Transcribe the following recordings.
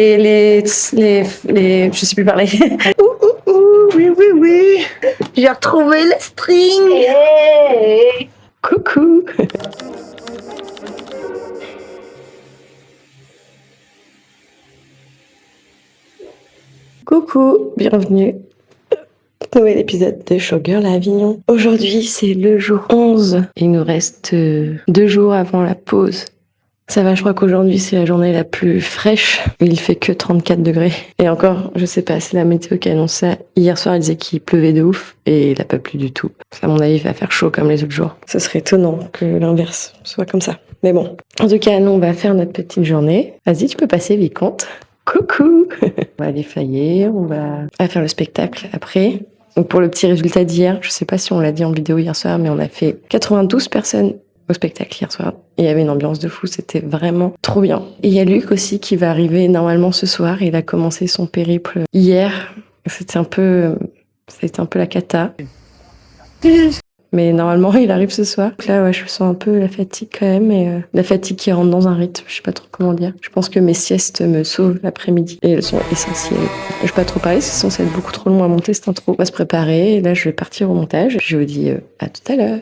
Et je sais plus parler. Oui. J'ai retrouvé le string. Hey. Coucou. Coucou, bienvenue. Nouvel épisode de Showgirl à Avignon. Aujourd'hui, c'est le jour 11. Il nous reste 2 jours avant la pause. Ça va, je crois qu'aujourd'hui, c'est la journée la plus fraîche. Il fait que 34 degrés. Et encore, je sais pas, c'est la météo qui annonce ça. Hier soir, elle disait qu'il pleuvait de ouf et il a pas plu du tout. À mon avis, il va faire chaud comme les autres jours. Ce serait étonnant que l'inverse soit comme ça. Mais bon. En tout cas, nous, on va faire notre petite journée. Vas-y, tu peux passer, Vicomte. Coucou. On va aller flyer, on va faire le spectacle après. Donc pour le petit résultat d'hier, je sais pas si on l'a dit en vidéo hier soir, mais on a fait 92 personnes au spectacle hier soir. Et il y avait une ambiance de fou, c'était vraiment trop bien. Et il y a Luc aussi qui va arriver normalement ce soir. Il a commencé son périple hier. C'était un peu la cata. Mais normalement, il arrive ce soir. Donc là, ouais, je sens un peu la fatigue quand même. Et la fatigue qui rentre dans un rythme, je sais pas trop comment dire. Je pense que mes siestes me sauvent l'après-midi. Et elles sont essentielles. Je vais pas trop parler, c'est censé être beaucoup trop long à monter cette intro. On va se préparer. Et là, je vais partir au montage. Je vous dis à tout à l'heure.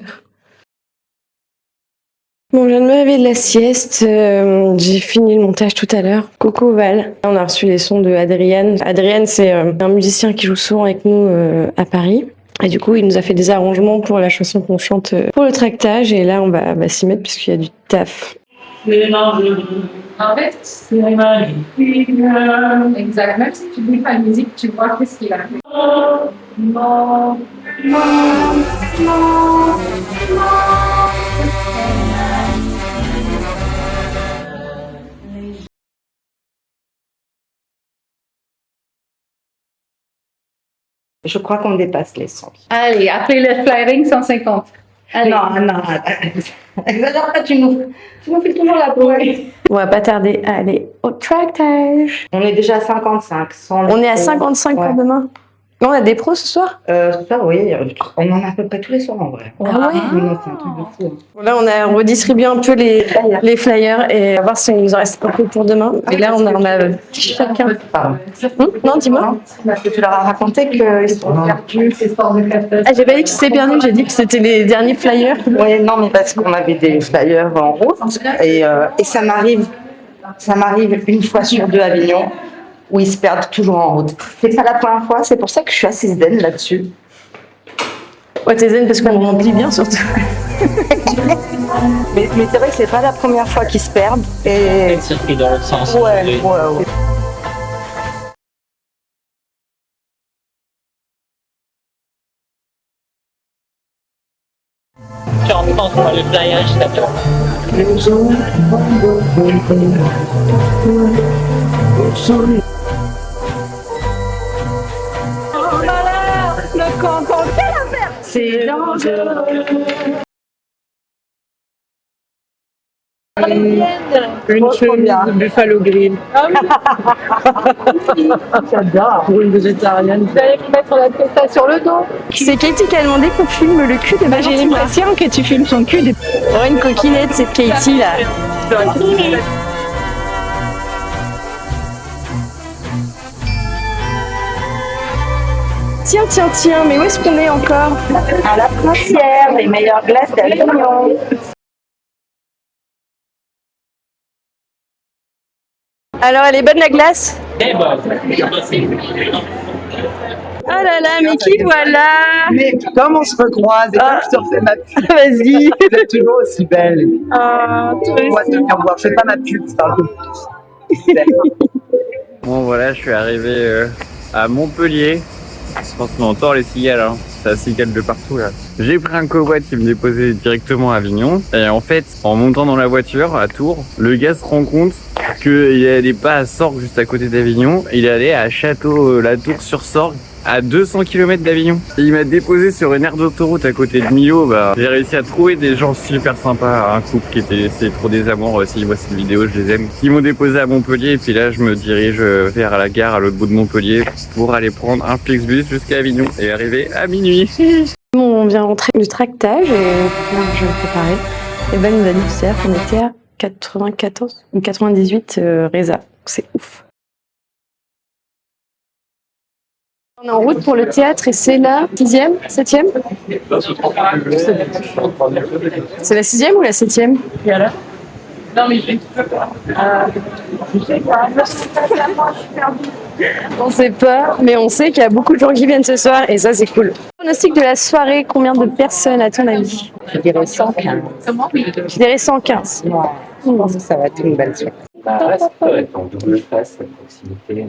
Bon, je viens de me réveiller de la sieste. J'ai fini le montage tout à l'heure. Coucou Val. On a reçu les sons de Adrien. Adrien, c'est un musicien qui joue souvent avec nous à Paris. Et du coup, il nous a fait des arrangements pour la chanson qu'on chante pour le tractage. Et là, on va s'y mettre puisqu'il y a du taf. En fait, c'est exact. Même si tu ne lis pas la musique, tu vois qu'est-ce qu'il a fait. Je crois qu'on dépasse les 100. Allez, après le flyering, 150. Allez. Non. Exagère pas, tu nous fais toujours la peau. On va pas tarder à aller au tractage. On est déjà à 55. On est à 55 pour demain. On a des pros ce soir? Ça, oui. On en a à peu près tous les soirs en vrai. Ah ouais? Non, c'est un truc de fou. Là, on a redistribué un peu les flyers et on va voir si il nous en reste un peu pour demain. Et là, on a chacun. Non, dis-moi. Parce que tu leur as raconté qu'ils sont perdus, ces sports de captage. Ah, j'ai pas dit que c'était perdu, j'ai dit que c'était les derniers flyers. Oui, non, mais parce qu'on avait des flyers en route et ça m'arrive une fois sur 2 à Avignon où ils se perdent toujours en route. C'est pas la première fois, c'est pour ça que je suis assez zen là-dessus. Ouais, t'es zen parce qu'on remplit bien surtout. mais c'est vrai que c'est pas la première fois qu'ils se perdent. Et... Le circuit dans l'autre sens. Ouais. Tu entends le flyage, d'accord. Oh là là, le canton, quelle affaire! C'est dangereux. Une chemise de Buffalo Grill. J'adore. Pour une végétarienne. Vous allez me mettre la tête sur le dos. C'est Katie qui a demandé qu'on filme le cul de ma J'ai l'impression que tu filmes son cul. Oh, une coquinette, cette Katie là. Tiens, mais où est-ce qu'on est encore? À la Princière, les meilleures glaces d'Avignon. Alors, elle est bonne la glace? Eh ben, Ah là là, mais qui voilà? Mais comme on se recroise, et comme je te refais ma pub, Vas-y. vous êtes toujours aussi belle. Ah, toi Moi, aussi. te faire voir, je fais pas ma pub, je parle de Bon voilà, je suis arrivé à Montpellier. Je pense qu'on entend les cigales, hein. Ça cigale de partout là. J'ai pris un covoit qui me déposait directement à Avignon. Et en fait, en montant dans la voiture à Tours, le gars se rend compte qu'il n'allait pas à Sorgues juste à côté d'Avignon. Il allait à Château-la-Tour-sur-Sorgue, à 200 km d'Avignon. Il m'a déposé sur une aire d'autoroute à côté de Millau. J'ai réussi à trouver des gens super sympas, un couple qui était, c'est trop des amours, s'ils voient cette vidéo, je les aime, qui m'ont déposé à Montpellier. Et puis là, je me dirige vers la gare à l'autre bout de Montpellier pour aller prendre un Flixbus jusqu'à Avignon et arriver à minuit. On vient rentrer du tractage et là, je vais me préparer. Et Ben nous a dit tout à l'heure qu'on était à 94 ou 98 Reza. C'est ouf. On est en route pour le théâtre et c'est la 6e, 7e? C'est la 6e ou la 7e? On sait pas, mais on sait qu'il y a beaucoup de gens qui viennent ce soir et ça c'est cool. Pronostic de la soirée, combien de personnes à ton avis? Je dirais 115. Je dirais 115. Je pense que ça va être une belle soirée. En double face, à proximité.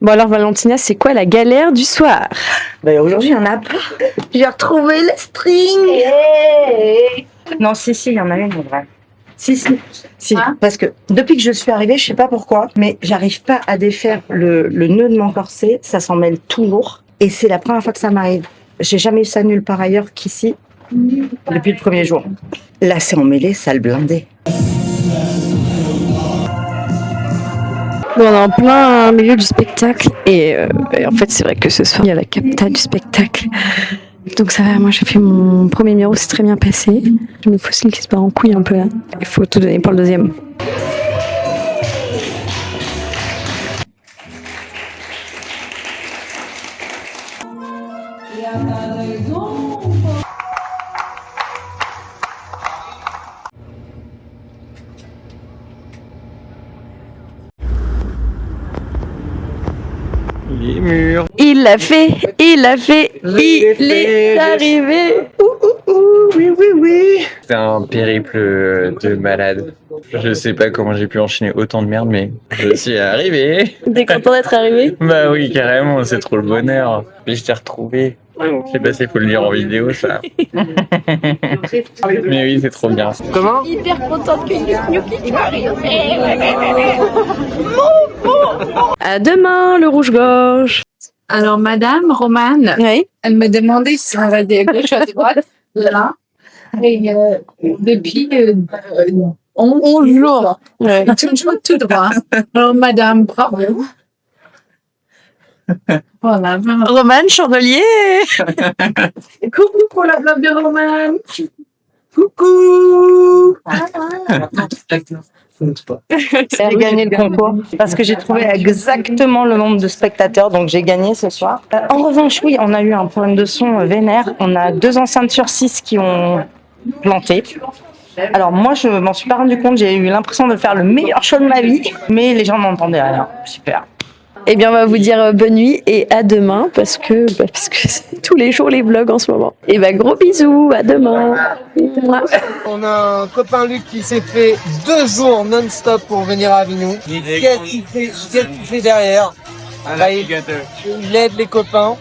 Bon alors Valentina, c'est quoi la galère du soir? Ben, aujourd'hui, il n'y en a pas. J'ai retrouvé les strings. Non, si, il y en a une, en vrai. Si. Parce que depuis que je suis arrivée, je sais pas pourquoi, mais j'arrive pas à défaire le nœud de mon corset. Ça s'en mêle toujours. Et c'est la première fois que ça m'arrive. J'ai jamais eu ça nulle part ailleurs qu'ici, depuis le premier jour. Là, c'est emmêlé, ça le blindé. Bon, on est en plein milieu du spectacle et en fait c'est vrai que ce soir il y a la capta du spectacle. Donc ça va, moi j'ai fait mon premier numéro, c'est très bien passé. J'ai mes fossiles qui se barrent en couille un peu là. Il faut tout donner pour le deuxième. Les murs. Il l'a fait, il est arrivé. Oui. C'est un périple de malade. Je sais pas comment j'ai pu enchaîner autant de merde, mais je suis arrivé. T'es content d'être arrivé? Bah oui, carrément, c'est trop le bonheur. Puis je t'ai retrouvé. Je sais pas s'il faut le dire en vidéo, ça. Mais oui, c'est trop bien. Comment? Hyper contente que Yuki soit arrivé. À demain, le rouge-gorge. Alors, Madame Romane, Oui. elle me demandait si on va de gauche à droite, là. Et depuis 11 jours, toujours tout droit. Alors, Madame, bravo. Voilà, vraiment. Romane Chandelier. Coucou pour la blague de Romane. Coucou! J'ai gagné le concours parce que j'ai trouvé exactement le nombre de spectateurs, donc j'ai gagné ce soir. En revanche, oui, on a eu un problème de son vénère. On a 2 enceintes sur 6 qui ont planté. Alors moi, je m'en suis pas rendu compte. J'ai eu l'impression de faire le meilleur show de ma vie, mais les gens n'entendaient rien. Super. Eh bien, on va vous dire bonne nuit et à demain parce que c'est tous les jours les vlogs en ce moment. Et bah, gros bisous, à demain. On a un copain Luc qui s'est fait 2 jours non-stop pour venir à Avignon. Qu'est-ce qu'il fait derrière? Il aide les copains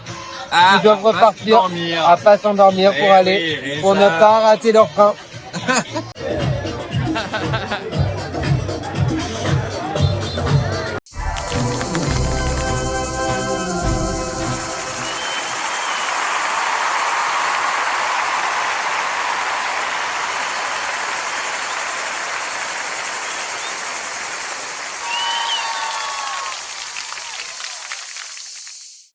qui doivent repartir à pas s'endormir pour aller, pour ne pas rater leur train.